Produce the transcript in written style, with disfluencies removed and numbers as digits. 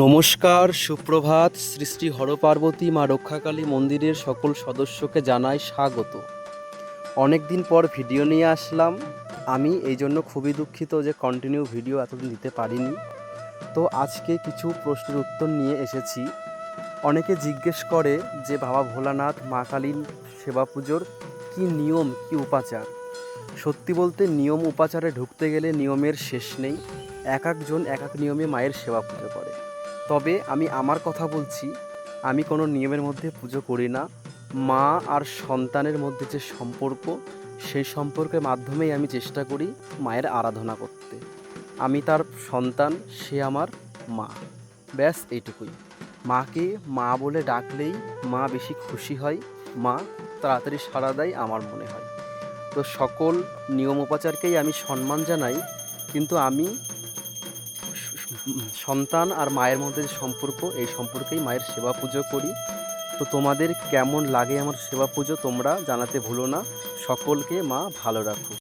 নমস্কার, সুপ্রভাত। শ্রী শ্রী হরপার্বতী মা রক্ষাকালী মন্দিরের সকল সদস্যকে জানাই স্বাগত। অনেক দিন পর ভিডিও নিয়ে আসলাম। আমি এই জন্য খুবই দুঃখিত যে কন্টিনিউ ভিডিও এতদিন দিতে পারিনি। তো আজকে কিছু প্রশ্নের উত্তর নিয়ে এসেছি। অনেকে জিজ্ঞেস করে যে বাবা ভোলানাথ মা কালীর সেবা পুজোর কী নিয়ম, কী উপাচার। সত্যি বলতে নিয়ম উপাচারে ঢুকতে গেলে নিয়মের শেষ নেই। এক একজন এক এক নিয়মে মায়ের সেবা পুজো করে। তবে আমি আমার কথা বলছি, আমি কোনো নিয়মের মধ্যে পুজো করি না। মা আর সন্তানের মধ্যে যে সম্পর্ক, সেই সম্পর্কের মাধ্যমেই আমি চেষ্টা করি মায়ের আরাধনা করতে। আমি তার সন্তান, সে আমার মা, ব্যাস এইটুকুই। মাকে মা বলে ডাকলেই মা বেশি খুশি হয়, মা তাড়াতাড়ি সাড়া দেয় আমার মনে হয়। তো সকল নিয়ম উপাচারকেই আমি সম্মান জানাই, কিন্তু আমি সন্তান আর মায়ের মধ্যে যে সম্পর্ক, এই সম্পর্কেই মায়ের সেবা পুজো করি। তো তোমাদের কেমন লাগে আমার সেবা পুজো তোমরা জানাতে ভুলো না। সকলকে মা ভালো রাখুক।